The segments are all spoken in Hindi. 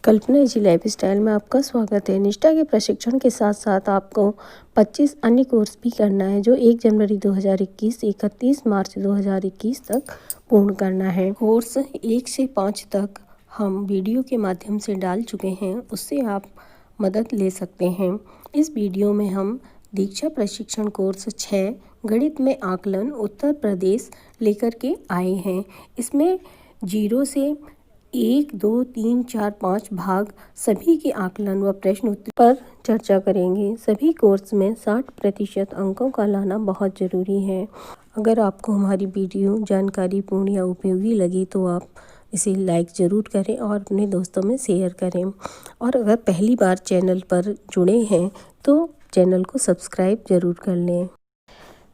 कल्पना जी लाइफ स्टाइल में आपका स्वागत है। निष्ठा के प्रशिक्षण के साथ साथ आपको 25 अन्य कोर्स भी करना है जो 1 जनवरी 2021 से 31 मार्च 2021 तक पूर्ण करना है। कोर्स 1 से 5 तक हम वीडियो के माध्यम से डाल चुके हैं, उससे आप मदद ले सकते हैं। इस वीडियो में हम दीक्षा प्रशिक्षण कोर्स 6 गणित में आकलन उत्तर प्रदेश लेकर के आए हैं। इसमें 0 से 1, 2, 3, 4, 5 भाग सभी के आकलन व प्रश्न उत्तर पर चर्चा करेंगे। सभी कोर्स में 60% अंकों का लाना बहुत ज़रूरी है। अगर आपको हमारी वीडियो जानकारीपूर्ण या उपयोगी लगी तो आप इसे लाइक ज़रूर करें और अपने दोस्तों में शेयर करें। और अगर पहली बार चैनल पर जुड़े हैं तो चैनल को सब्सक्राइब ज़रूर कर लें।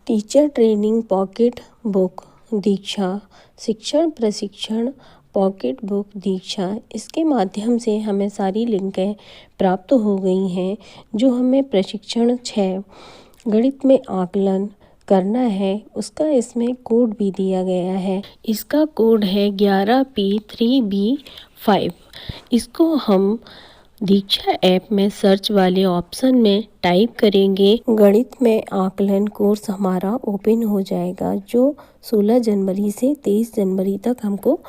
टीचर ट्रेनिंग पॉकेट बुक दीक्षा शिक्षण प्रशिक्षण पॉकेट बुक दीक्षा, इसके माध्यम से हमें सारी लिंकें प्राप्त हो गई हैं जो हमें प्रशिक्षण 6 गणित में आकलन करना है उसका इसमें कोड भी दिया गया है। इसका कोड है 11P3B5। इसको हम दीक्षा ऐप में सर्च वाले ऑप्शन में टाइप करेंगे। गणित में आकलन कोर्स हमारा ओपन हो जाएगा जो 16 जनवरी से 23 जनवरी तक हमको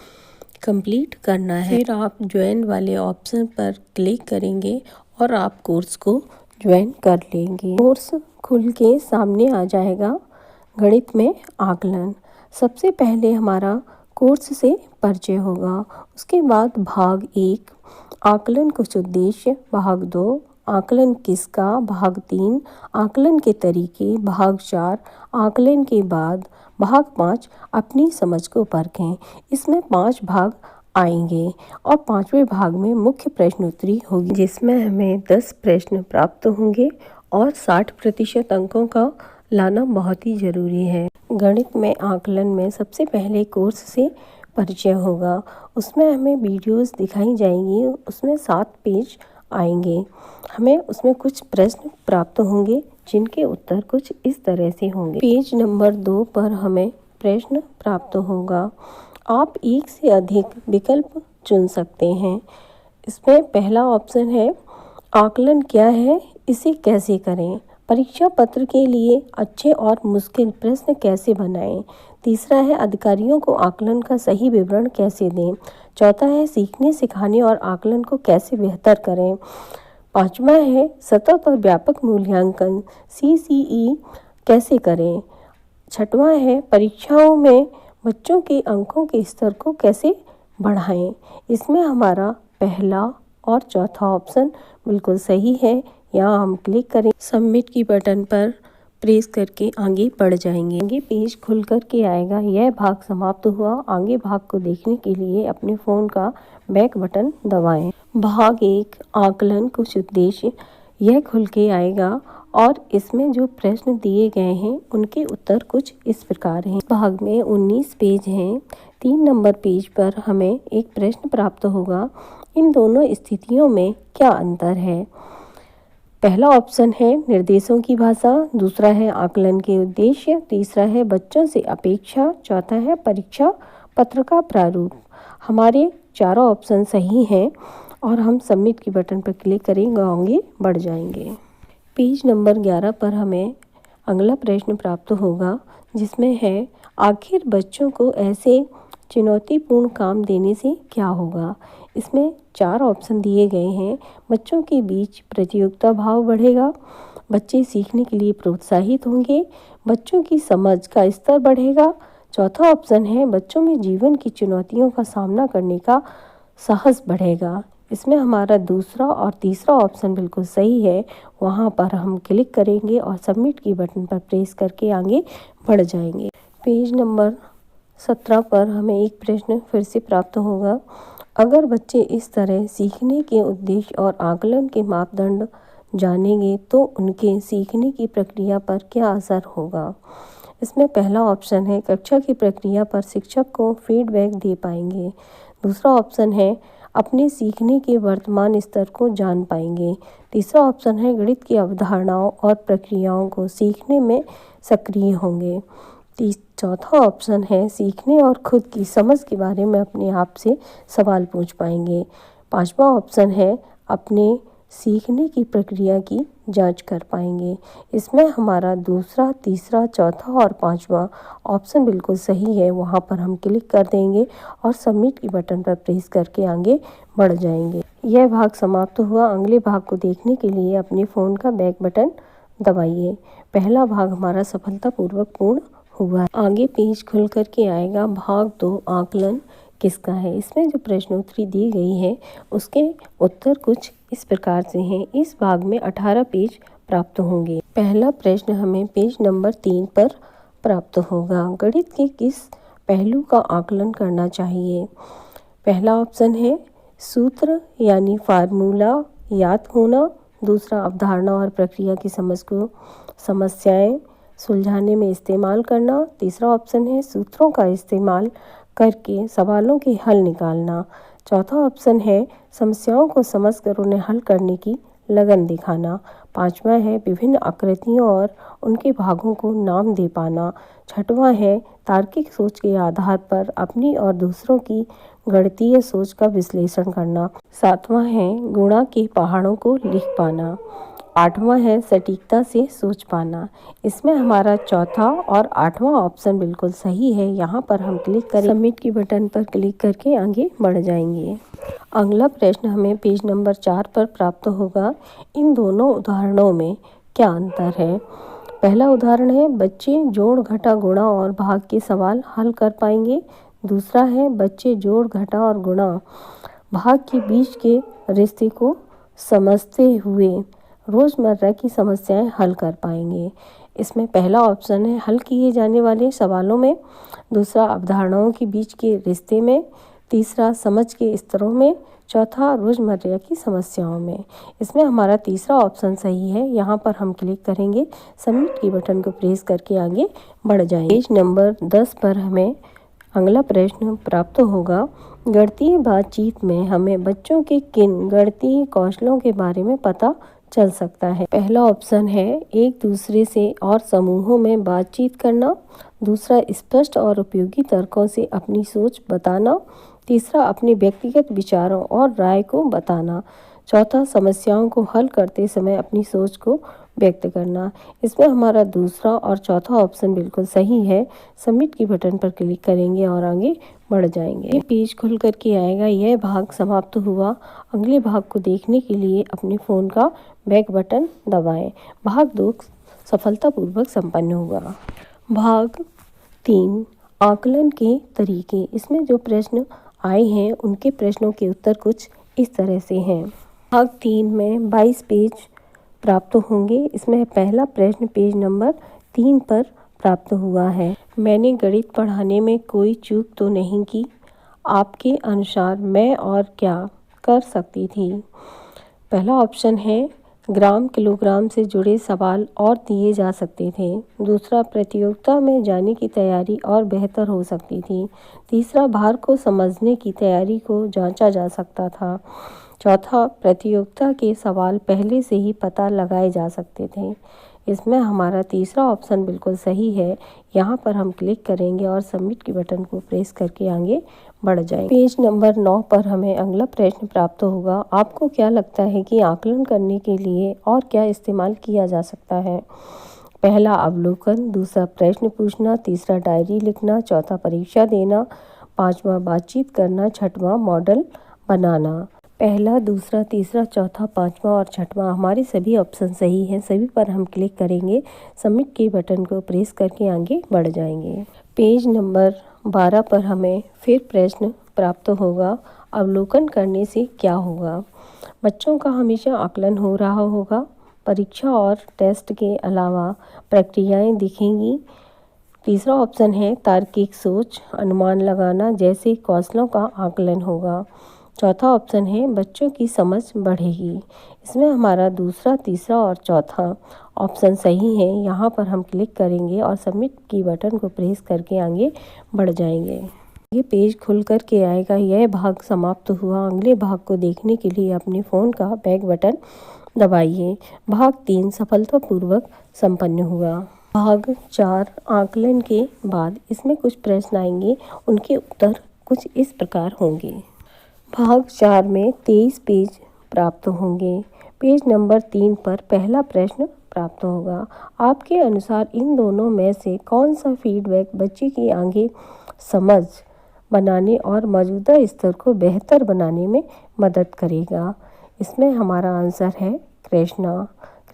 कंप्लीट करना है। फिर आप ज्वाइन वाले ऑप्शन पर क्लिक करेंगे और आप कोर्स को ज्वाइन कर लेंगे। कोर्स खुल के सामने आ जाएगा। गणित में आकलन सबसे पहले हमारा कोर्स से परिचय होगा। उसके बाद भाग 1 आकलन कुछ उद्देश्य, भाग 2 आकलन किसका, भाग 3 आकलन के तरीके, भाग 4 आकलन के बाद, भाग 5 अपनी समझ को परखें। इसमें 5 भाग आएंगे और 5वें भाग में मुख्य प्रश्नोत्तरी होगी जिसमें हमें 10 प्रश्न प्राप्त होंगे और 60% अंकों का लाना बहुत ही ज़रूरी है। गणित में आकलन में सबसे पहले कोर्स से परिचय होगा। उसमें हमें वीडियोस दिखाई जाएंगी, उसमें 7 पेज आएंगे। हमें उसमें कुछ प्रश्न प्राप्त होंगे जिनके उत्तर कुछ इस तरह से होंगे। पेज नंबर 2 पर हमें प्रश्न प्राप्त होगा। आप एक से अधिक विकल्प चुन सकते हैं। इसमें पहला ऑप्शन है आकलन क्या है, इसे कैसे करें। परीक्षा पत्र के लिए अच्छे और मुश्किल प्रश्न कैसे बनाएं। तीसरा है अधिकारियों को आकलन का सही विवरण कैसे दें। चौथा है सीखने सिखाने और आकलन को कैसे बेहतर करें। 5वां है सतत और व्यापक मूल्यांकन CCE कैसे करें। 6वां है परीक्षाओं में बच्चों के अंकों के स्तर को कैसे बढ़ाएं। इसमें हमारा पहला और चौथा ऑप्शन बिल्कुल सही है। यहाँ हम क्लिक करें, सबमिट की बटन पर प्रेस करके आगे बढ़ जाएंगे। आगे पेज खुल कर के आएगा। यह भाग समाप्त हुआ। आगे भाग को देखने के लिए अपने फ़ोन का बैक बटन दबाएं। भाग 1 आकलन कुछ उद्देश्य, यह खुल के आएगा और इसमें जो प्रश्न दिए गए हैं उनके उत्तर कुछ इस प्रकार हैं। भाग में 19 पेज हैं। 3 नंबर पेज पर हमें एक प्रश्न प्राप्त होगा, इन दोनों स्थितियों में क्या अंतर है। पहला ऑप्शन है निर्देशों की भाषा, दूसरा है आकलन के उद्देश्य, तीसरा है बच्चों से अपेक्षा, चौथा है परीक्षा पत्र का प्रारूप। हमारे चारों ऑप्शन सही हैं और हम सबमिट की बटन पर क्लिक करेंगे, आगे बढ़ जाएंगे। पेज नंबर 11 पर हमें अगला प्रश्न प्राप्त होगा जिसमें है आखिर बच्चों को ऐसे चुनौतीपूर्ण काम देने से क्या होगा। इसमें 4 ऑप्शन दिए गए हैं। बच्चों के बीच प्रतियोगिता भाव बढ़ेगा, बच्चे सीखने के लिए प्रोत्साहित होंगे, बच्चों की समझ का स्तर बढ़ेगा। चौथा ऑप्शन है बच्चों में जीवन की चुनौतियों का सामना करने का साहस बढ़ेगा। इसमें हमारा दूसरा और तीसरा ऑप्शन बिल्कुल सही है। वहाँ पर हम क्लिक करेंगे और सबमिट की बटन पर प्रेस करके आगे बढ़ जाएंगे। पेज नंबर 17 पर हमें एक प्रश्न फिर से प्राप्त होगा। अगर बच्चे इस तरह सीखने के उद्देश्य और आकलन के मापदंड जानेंगे तो उनके सीखने की प्रक्रिया पर क्या असर होगा। इसमें पहला ऑप्शन है कक्षा की प्रक्रिया पर शिक्षक को फीडबैक दे पाएंगे। दूसरा ऑप्शन है अपने सीखने के वर्तमान स्तर को जान पाएंगे। तीसरा ऑप्शन है गणित की अवधारणाओं और प्रक्रियाओं को सीखने में सक्रिय होंगे। चौथा ऑप्शन है सीखने और खुद की समझ के बारे में अपने आप से सवाल पूछ पाएंगे। पांचवा ऑप्शन है अपने सीखने की प्रक्रिया की जांच कर पाएंगे। इसमें हमारा दूसरा, तीसरा, चौथा और पांचवा ऑप्शन बिल्कुल सही है। वहां पर हम क्लिक कर देंगे और सबमिट की बटन पर प्रेस करके आगे बढ़ जाएंगे। यह भाग समाप्त हुआ। अगले भाग को देखने के लिए अपने फ़ोन का बैक बटन दबाइए। पहला भाग हमारा सफलतापूर्वक पूर्ण हुआ। आगे पेज खुल कर के आएगा। भाग 2 आकलन किसका है। इसमें जो प्रश्नोत्तरी दी गई है उसके उत्तर कुछ इस प्रकार से हैं। इस भाग में 18 पेज प्राप्त होंगे। पहला प्रश्न हमें पेज नंबर 3 पर प्राप्त होगा। गणित के किस पहलू का आकलन करना चाहिए। पहला ऑप्शन है सूत्र यानी फार्मूला याद होना। दूसरा अवधारणा और प्रक्रिया की समझ को समस्याएं सुलझाने में इस्तेमाल करना। तीसरा ऑप्शन है सूत्रों का इस्तेमाल करके सवालों के हल निकालना। चौथा ऑप्शन है समस्याओं को समझकर उन्हें हल करने की लगन दिखाना। पांचवा है विभिन्न आकृतियों और उनके भागों को नाम दे पाना। छठवां है तार्किक सोच के आधार पर अपनी और दूसरों की गणितीय सोच का विश्लेषण करना। सातवां है गुणा के पहाड़ों को लिख पाना। आठवां है सटीकता से सोच पाना। इसमें हमारा चौथा और आठवां ऑप्शन बिल्कुल सही है। यहाँ पर हम क्लिक करें, सबमिट की बटन पर क्लिक करके आगे बढ़ जाएंगे। अगला प्रश्न हमें पेज नंबर 4 पर प्राप्त होगा। इन दोनों उदाहरणों में क्या अंतर है। पहला उदाहरण है बच्चे जोड़ घटा गुणा और भाग के सवाल हल कर पाएंगे। दूसरा है बच्चे जोड़ घटा और गुणा भाग के बीच के रिश्ते को समझते हुए रोज़मर्रा की समस्याएं हल कर पाएंगे। इसमें पहला ऑप्शन है हल किए जाने वाले सवालों में। दूसरा अवधारणाओं के बीच के रिश्ते में। तीसरा समझ के स्तरों में। चौथा रोज़मर्रा की समस्याओं में। इसमें हमारा तीसरा ऑप्शन सही है। यहाँ पर हम क्लिक करेंगे, सबमिट की बटन को प्रेस करके आगे बढ़ जाएंगे। पेज नंबर 10 पर हमें अगला प्रश्न प्राप्त होगा। गणितीय बातचीत में हमें बच्चों के किन गणितीय कौशलों के बारे में पता चल सकता है। पहला ऑप्शन है एक दूसरे से और समूहों में बातचीत करना। दूसरा स्पष्ट और उपयोगी तर्कों से अपनी सोच बताना। तीसरा अपने व्यक्तिगत विचारों और राय को बताना। चौथा समस्याओं को हल करते समय अपनी सोच को व्यक्त करना। इसमें हमारा दूसरा और चौथा ऑप्शन बिल्कुल सही है। सबमिट की बटन पर क्लिक करेंगे और आगे बढ़ जाएंगे। पेज खुल करके आएगा। यह भाग समाप्त हुआ। अगले भाग को देखने के लिए अपने फ़ोन का बैक बटन दबाएं। भाग 2 सफलतापूर्वक संपन्न हुआ। भाग 3 आकलन के तरीके। इसमें जो प्रश्न आए हैं उनके प्रश्नों के उत्तर कुछ इस तरह से हैं। भाग 3 में 22 पेज प्राप्त होंगे। इसमें पहला प्रश्न पेज नंबर 3 पर प्राप्त हुआ है। मैंने गणित पढ़ाने में कोई चूक तो नहीं की। आपके अनुसार मैं और क्या कर सकती थी। पहला ऑप्शन है ग्राम किलोग्राम से जुड़े सवाल और दिए जा सकते थे। दूसरा प्रतियोगिता में जाने की तैयारी और बेहतर हो सकती थी। तीसरा भार को समझने की तैयारी को जांचा जा सकता था। चौथा प्रतियोगिता के सवाल पहले से ही पता लगाए जा सकते थे। इसमें हमारा तीसरा ऑप्शन बिल्कुल सही है। यहाँ पर हम क्लिक करेंगे और सबमिट की बटन को प्रेस करके आगे बढ़ जाएंगे। पेज नंबर 9 पर हमें अगला प्रश्न प्राप्त होगा। आपको क्या लगता है कि आकलन करने के लिए और क्या इस्तेमाल किया जा सकता है। पहला अवलोकन। दूसरा प्रश्न पूछना। तीसरा डायरी लिखना। चौथा परीक्षा देना। पांचवा बातचीत करना। छठवां मॉडल बनाना। पहला, दूसरा, तीसरा, चौथा, पांचवा और छठवां हमारे सभी ऑप्शन सही हैं। सभी पर हम क्लिक करेंगे, सबमिट के बटन को प्रेस करके आगे बढ़ जाएंगे। पेज नंबर 12 पर हमें फिर प्रश्न प्राप्त होगा। अवलोकन करने से क्या होगा। बच्चों का हमेशा आकलन हो रहा होगा। परीक्षा और टेस्ट के अलावा प्रक्रियाएं दिखेंगी। तीसरा ऑप्शन है तार्किक सोच, अनुमान लगाना जैसे कौशलों का आकलन होगा। चौथा ऑप्शन है बच्चों की समझ बढ़ेगी। इसमें हमारा दूसरा, तीसरा और चौथा ऑप्शन सही है। यहाँ पर हम क्लिक करेंगे और सबमिट की बटन को प्रेस करके आगे बढ़ जाएंगे। ये पेज खुल कर के आएगा। यह भाग समाप्त हुआ। अगले भाग को देखने के लिए अपने फ़ोन का बैक बटन दबाइए। भाग 3 सफलतापूर्वक संपन्न हुआ। भाग 4 आकलन के बाद इसमें कुछ प्रश्न आएंगे, उनके उत्तर कुछ इस प्रकार होंगे। भाग 4 में 23 पेज प्राप्त होंगे। पेज नंबर 3 पर पहला प्रश्न प्राप्त होगा। आपके अनुसार इन दोनों में से कौन सा फीडबैक बच्चे की आगे समझ बनाने और मौजूदा स्तर को बेहतर बनाने में मदद करेगा? इसमें हमारा आंसर है कृष्णा।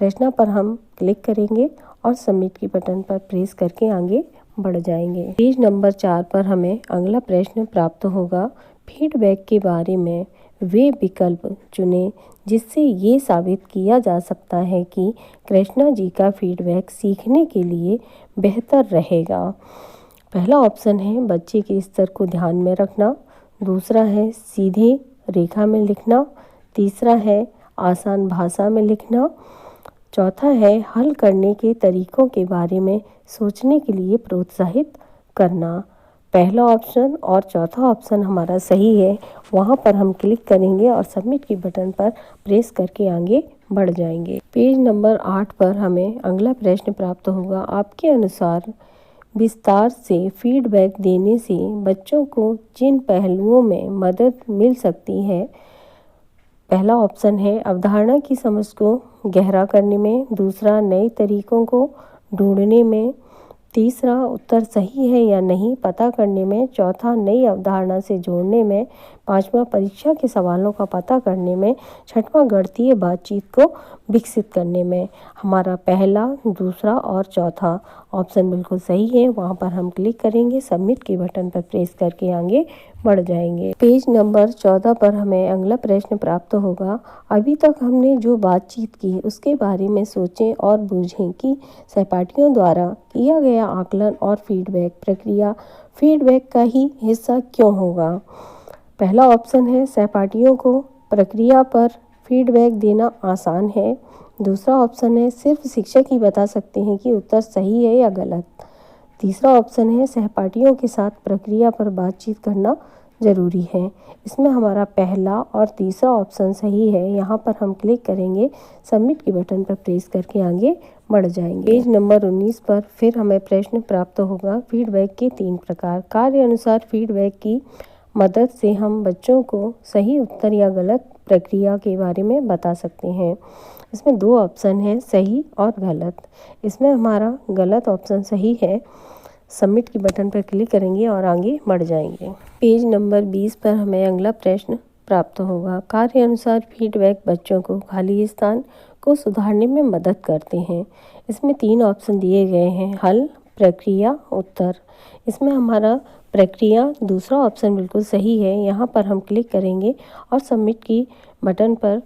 कृष्णा पर हम क्लिक करेंगे और सबमिट की बटन पर प्रेस करके आगे बढ़ जाएंगे। पेज नंबर 4 पर हमें अगला प्रश्न प्राप्त होगा। फीडबैक के बारे में वे विकल्प चुनें जिससे ये साबित किया जा सकता है कि कृष्णा जी का फीडबैक सीखने के लिए बेहतर रहेगा। पहला ऑप्शन है बच्चे के स्तर को ध्यान में रखना, दूसरा है सीधे रेखा में लिखना, तीसरा है आसान भाषा में लिखना, चौथा है हल करने के तरीकों के बारे में सोचने के लिए प्रोत्साहित करना। पहला ऑप्शन और चौथा ऑप्शन हमारा सही है, वहाँ पर हम क्लिक करेंगे और सबमिट की बटन पर प्रेस करके आगे बढ़ जाएंगे। पेज नंबर 8 पर हमें अगला प्रश्न प्राप्त होगा। आपके अनुसार विस्तार से फीडबैक देने से बच्चों को जिन पहलुओं में मदद मिल सकती है, पहला ऑप्शन है अवधारणा की समझ को गहरा करने में, दूसरा नए तरीकों को ढूंढने में, तीसरा उत्तर सही है या नहीं पता करने में, चौथा नई अवधारणा से जोड़ने में, पांचवा परीक्षा के सवालों का पता करने में, छठवां गणितीय बातचीत को विकसित करने में। हमारा पहला, दूसरा और चौथा ऑप्शन बिल्कुल सही है, वहां पर हम क्लिक करेंगे, सबमिट के बटन पर प्रेस करके आगे बढ़ जाएंगे। पेज नंबर 14 पर हमें अगला प्रश्न प्राप्त होगा। अभी तक हमने जो बातचीत की उसके बारे में सोचें और बूझें कि सहपाठियों द्वारा किया गया आकलन और फीडबैक प्रक्रिया फीडबैक का ही हिस्सा क्यों होगा? पहला ऑप्शन है सहपाठियों को प्रक्रिया पर फीडबैक देना आसान है, दूसरा ऑप्शन है सिर्फ शिक्षक ही बता सकते हैं कि उत्तर सही है या गलत, तीसरा ऑप्शन है सहपाठियों के साथ प्रक्रिया पर बातचीत करना ज़रूरी है। इसमें हमारा पहला और तीसरा ऑप्शन सही है, यहाँ पर हम क्लिक करेंगे, सबमिट के बटन पर प्रेस करके आगे बढ़ जाएंगे। पेज नंबर 19 पर फिर हमें प्रश्न प्राप्त होगा। फीडबैक के 3 प्रकार। कार्य अनुसार फीडबैक की मदद से हम बच्चों को सही उत्तर या गलत प्रक्रिया के बारे में बता सकते हैं। इसमें 2 ऑप्शन हैं, सही और गलत। इसमें हमारा गलत ऑप्शन सही है, सबमिट की बटन पर क्लिक करेंगे और आगे बढ़ जाएंगे। पेज नंबर 20 पर हमें अगला प्रश्न प्राप्त होगा। कार्य अनुसार फीडबैक बच्चों को खाली स्थान को सुधारने में मदद करते हैं। इसमें 3 ऑप्शन दिए गए हैं, हल, प्रक्रिया, उत्तर। इसमें हमारा प्रक्रिया दूसरा ऑप्शन बिल्कुल सही है, यहाँ पर हम क्लिक करेंगे और सबमिट की बटन पर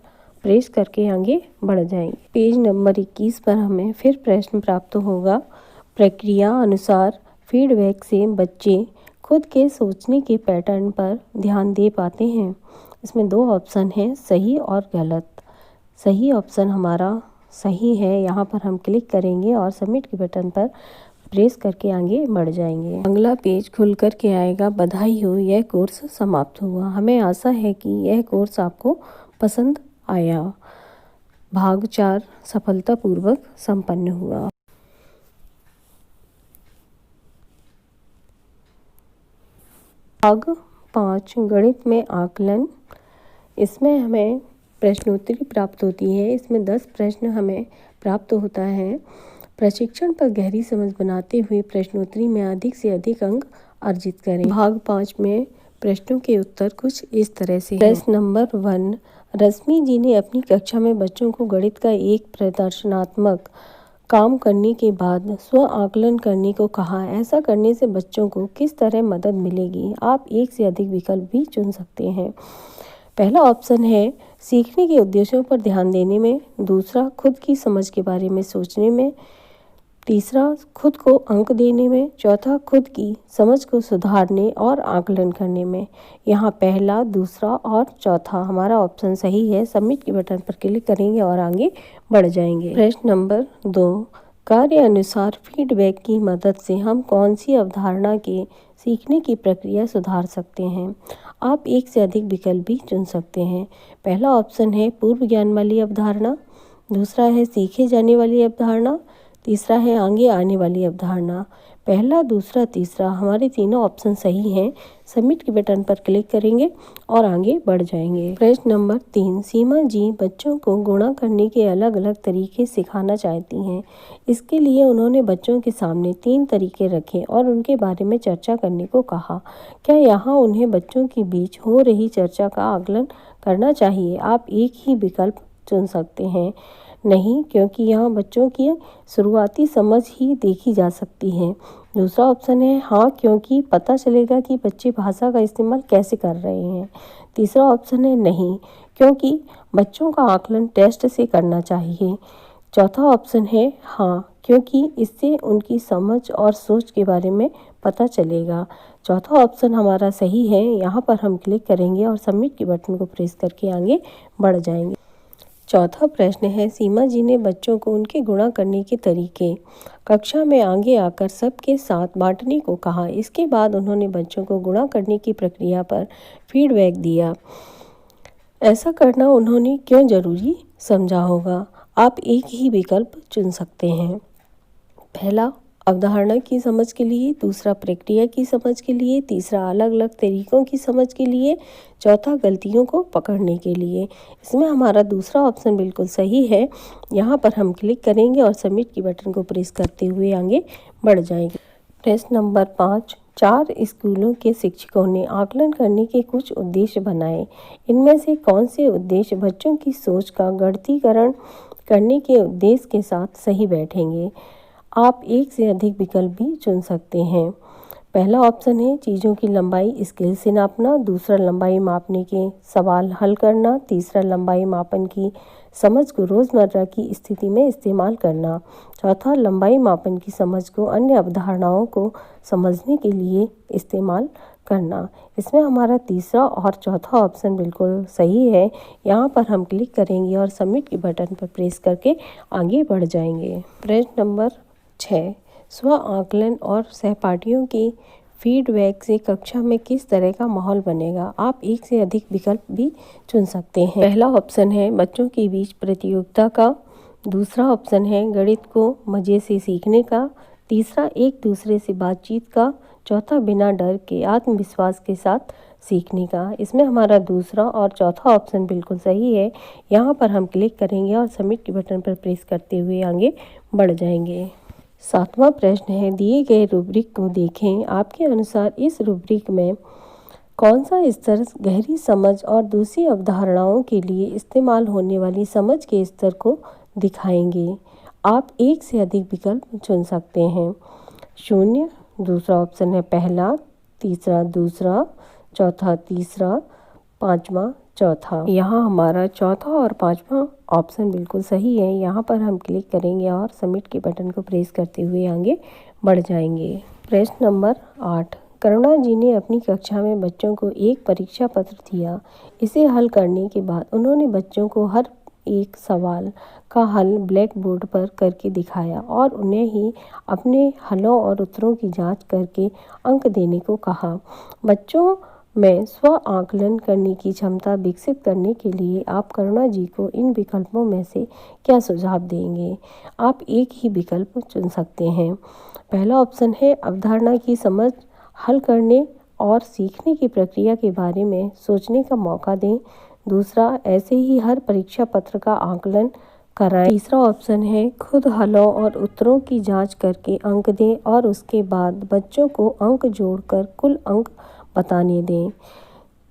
प्रेस करके आगे बढ़ जाएंगे। पेज नंबर 21 पर हमें फिर प्रश्न प्राप्त होगा। प्रक्रिया अनुसार फीडबैक से बच्चे खुद के सोचने के पैटर्न पर ध्यान दे पाते हैं। इसमें 2 ऑप्शन हैं, सही और गलत। सही ऑप्शन हमारा सही है, यहाँ पर हम क्लिक करेंगे और सबमिट के बटन पर प्रेस करके आगे बढ़ जाएंगे। अगला पेज खुल कर के आएगा। बधाई हो, यह कोर्स समाप्त हुआ। हमें आशा है कि यह कोर्स आपको पसंद आया। भाग 4 सफलतापूर्वक संपन्न हुआ। भाग 5 गणित में आकलन। इसमें हमें प्रश्नोत्तरी प्राप्त होती है। इसमें 10 प्रश्न हमें प्राप्त होता है। प्रशिक्षण पर गहरी समझ बनाते हुए प्रश्नोत्तरी में अधिक से अधिक अंक अर्जित करें। भाग 5 में प्रश्नों के उत्तर कुछ इस तरह से हैं। प्रश्न नंबर 1, रश्मि जी ने अपनी कक्षा में बच्चों को गणित का एक प्रदर्शनात्मक काम करने के बाद स्व आकलन करने को कहा। ऐसा करने से बच्चों को किस तरह मदद मिलेगी? आप एक से अधिक विकल्प भी चुन सकते हैं। पहला ऑप्शन है सीखने के उद्देश्यों पर ध्यान देने में, दूसरा खुद की समझ के बारे में सोचने में, तीसरा खुद को अंक देने में, चौथा खुद की समझ को सुधारने और आकलन करने में। यहाँ पहला, दूसरा और चौथा हमारा ऑप्शन सही है। सबमिट के बटन पर क्लिक करेंगे और आगे बढ़ जाएंगे। प्रश्न नंबर 2, कार्य अनुसार फीडबैक की मदद से हम कौन सी अवधारणा के सीखने की प्रक्रिया सुधार सकते हैं? आप एक से अधिक विकल्प भी चुन सकते हैं। पहला ऑप्शन है पूर्व ज्ञान वाली अवधारणा, दूसरा है सीखे जाने वाली अवधारणा, तीसरा है आगे आने वाली अवधारणा। पहला, दूसरा, तीसरा हमारे तीनों ऑप्शन सही हैं। सबमिट के बटन पर क्लिक करेंगे और आगे बढ़ जाएंगे। प्रश्न नंबर 3, सीमा जी बच्चों को गुणा करने के अलग अलग तरीके सिखाना चाहती हैं। इसके लिए उन्होंने बच्चों के सामने 3 तरीके रखे और उनके बारे में चर्चा करने को कहा। क्या यहाँ उन्हें बच्चों के बीच हो रही चर्चा का आकलन करना चाहिए? आप एक ही विकल्प चुन सकते हैं। नहीं, क्योंकि यहाँ बच्चों की शुरुआती समझ ही देखी जा सकती है। दूसरा ऑप्शन है हाँ, क्योंकि पता चलेगा कि बच्चे भाषा का इस्तेमाल कैसे कर रहे हैं। तीसरा ऑप्शन है नहीं, क्योंकि बच्चों का आकलन टेस्ट से करना चाहिए। चौथा ऑप्शन है हाँ, क्योंकि इससे उनकी समझ और सोच के बारे में पता चलेगा। चौथा ऑप्शन हमारा सही है। यहाँ पर हम क्लिक करेंगे और सबमिट के बटन को प्रेस करके आगे बढ़ जाएंगे। चौथा प्रश्न है सीमा जी ने बच्चों को उनके गुणा करने के तरीके कक्षा में आगे आकर सबके साथ बांटने को कहा। इसके बाद उन्होंने बच्चों को गुणा करने की प्रक्रिया पर फीडबैक दिया। ऐसा करना उन्होंने क्यों जरूरी समझा होगा? आप एक ही विकल्प चुन सकते हैं। पहला, अवधारणा की समझ के लिए। दूसरा, प्रक्रिया की समझ के लिए। तीसरा, अलग अलग तरीकों की समझ के लिए। चौथा, गलतियों को पकड़ने के लिए। इसमें हमारा दूसरा ऑप्शन बिल्कुल सही है। यहाँ पर हम क्लिक करेंगे और सबमिट की बटन को प्रेस करते हुए आगे बढ़ जाएंगे। प्रश्न नंबर 5, 4 स्कूलों के शिक्षकों ने आकलन करने के कुछ उद्देश्य बनाए। इनमें से कौन से उद्देश्य बच्चों की सोच का गणितीकरण करने के उद्देश्य के साथ सही बैठेंगे? आप एक से अधिक विकल्प भी चुन सकते हैं। पहला ऑप्शन है चीज़ों की लंबाई स्केल से नापना। दूसरा, लंबाई मापने के सवाल हल करना। तीसरा, लंबाई मापन की समझ को रोज़मर्रा की स्थिति में इस्तेमाल करना। चौथा, लंबाई मापन की समझ को अन्य अवधारणाओं को समझने के लिए इस्तेमाल करना। इसमें हमारा तीसरा और चौथा ऑप्शन बिल्कुल सही है। यहाँ पर हम क्लिक करेंगे और सबमिट के बटन पर प्रेस करके आगे बढ़ जाएंगे। प्रश्न नंबर 6, स्व आकलन और सहपाठियों के फीडबैक से कक्षा में किस तरह का माहौल बनेगा? आप एक से अधिक विकल्प भी चुन सकते हैं। पहला ऑप्शन है बच्चों के बीच प्रतियोगिता का। दूसरा ऑप्शन है गणित को मज़े से सीखने का। तीसरा, एक दूसरे से बातचीत का। चौथा, बिना डर के आत्मविश्वास के साथ सीखने का। इसमें हमारा दूसरा और चौथा ऑप्शन बिल्कुल सही है। यहाँ पर हम क्लिक करेंगे और सबमिट के बटन पर प्रेस करते हुए आगे बढ़ जाएंगे। 7वां प्रश्न है दिए गए रूब्रिक को देखें। आपके अनुसार इस रूब्रिक में कौन सा स्तर गहरी समझ और दूसरी अवधारणाओं के लिए इस्तेमाल होने वाली समझ के स्तर को दिखाएंगे? आप एक से अधिक विकल्प चुन सकते हैं। 0, दूसरा ऑप्शन है पहला। तीसरा, दूसरा। चौथा, तीसरा। पाँचवा, चौथा। यहाँ हमारा चौथा और पाँचवा ऑप्शन बिल्कुल सही है। यहाँ पर हम क्लिक करेंगे और सबमिट के बटन को प्रेस करते हुए आगे बढ़ जाएंगे। प्रश्न नंबर 8, करुणा जी ने अपनी कक्षा में बच्चों को एक परीक्षा पत्र दिया। इसे हल करने के बाद उन्होंने बच्चों को हर एक सवाल का हल ब्लैक बोर्ड पर करके दिखाया और उन्हें ही अपने हलों और उत्तरों की जांच करके अंक देने को कहा। बच्चों में स्व आकलन करने की क्षमता विकसित करने के लिए आप करुणा जी को इन विकल्पों में से क्या सुझाव देंगे? आप एक ही विकल्प चुन सकते हैं। पहला ऑप्शन है अवधारणा की समझ, हल करने और सीखने की प्रक्रिया के बारे में सोचने का मौका दें। दूसरा, ऐसे ही हर परीक्षा पत्र का आकलन कराएं। तीसरा ऑप्शन है खुद हलों और उत्तरों की जांच करके अंक दें और उसके बाद बच्चों को अंक जोड़कर कुल अंक बताने दें।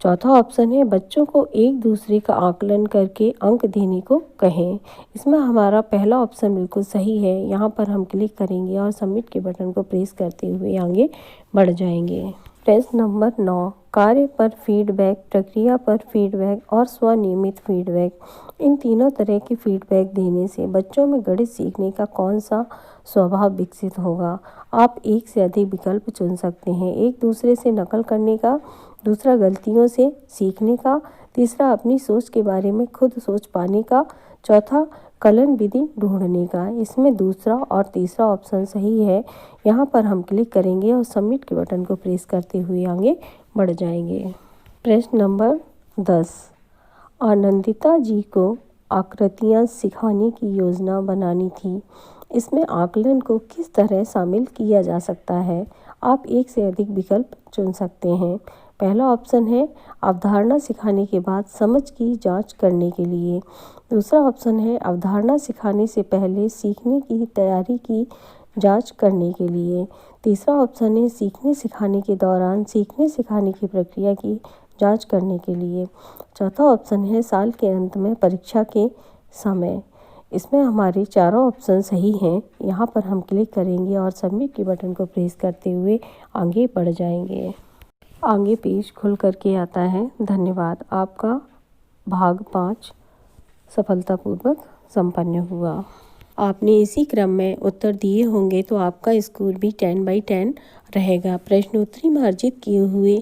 चौथा ऑप्शन है बच्चों को एक दूसरे का आकलन करके अंक देने को कहें। इसमें हमारा पहला ऑप्शन बिल्कुल सही है। यहाँ पर हम क्लिक करेंगे और सबमिट के बटन को प्रेस करते हुए आगे बढ़ जाएंगे। प्रश्न नंबर 9, कार्य पर फीडबैक, प्रक्रिया पर फीडबैक और स्वनियमित फीडबैक। इन तीनों तरह के फीडबैक देने से बच्चों में गणित सीखने का कौन सा स्वभाव विकसित होगा? आप एक से अधिक विकल्प चुन सकते हैं। एक दूसरे से नकल करने का। दूसरा, गलतियों से सीखने का। तीसरा, अपनी सोच के बारे में खुद सोच पाने का। चौथा, कलन विधि ढूंढने का। इसमें दूसरा और तीसरा ऑप्शन सही है। यहाँ पर हम क्लिक करेंगे और सबमिट के बटन को प्रेस करते हुए आगे बढ़ जाएंगे। प्रश्न नंबर 10, आनंदिता जी को आकृतियाँ सिखाने की योजना बनानी थी। इसमें आकलन को किस तरह शामिल किया जा सकता है। आप एक से अधिक विकल्प चुन सकते हैं। पहला ऑप्शन है अवधारणा सिखाने के बाद समझ की जांच करने के लिए। दूसरा ऑप्शन है अवधारणा सिखाने से पहले सीखने की तैयारी की जांच करने के लिए। तीसरा ऑप्शन है सीखने सिखाने के दौरान सीखने सिखाने की प्रक्रिया की जांच करने के लिए। चौथा ऑप्शन है साल के अंत में परीक्षा के समय। इसमें हमारे चारों ऑप्शन सही हैं। यहाँ पर हम क्लिक करेंगे और सबमिट के बटन को प्रेस करते हुए आगे बढ़ जाएंगे। आगे पेज खुल करके आता है। धन्यवाद, आपका भाग 5 सफलतापूर्वक संपन्न हुआ। आपने इसी क्रम में उत्तर दिए होंगे तो आपका स्कोर भी 10/10 रहेगा। प्रश्नोत्तरी में अर्जित किए हुए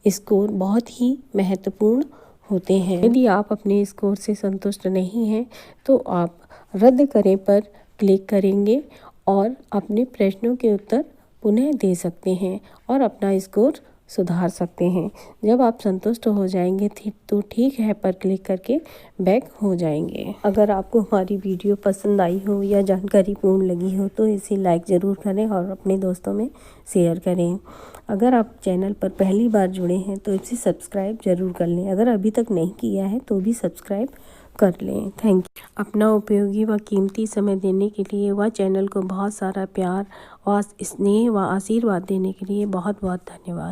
स्कोर बहुत ही महत्वपूर्ण होते हैं। यदि आप अपने स्कोर से संतुष्ट नहीं हैं तो आप रद्द करें पर क्लिक करेंगे और अपने प्रश्नों के उत्तर पुनः दे सकते हैं और अपना स्कोर सुधार सकते हैं। जब आप संतुष्ट हो जाएंगे तो ठीक है पर क्लिक करके बैक हो जाएंगे। अगर आपको हमारी वीडियो पसंद आई हो या जानकारी पूर्ण लगी हो तो इसे लाइक ज़रूर करें और अपने दोस्तों में शेयर करें। अगर आप चैनल पर पहली बार जुड़े हैं तो इसे सब्सक्राइब ज़रूर कर लें। अगर अभी तक नहीं किया है तो भी सब्सक्राइब कर लें। Thank you. अपना उपयोगी व कीमती समय देने के लिए व चैनल को बहुत सारा प्यार और स्नेह व आशीर्वाद देने के लिए बहुत बहुत धन्यवाद।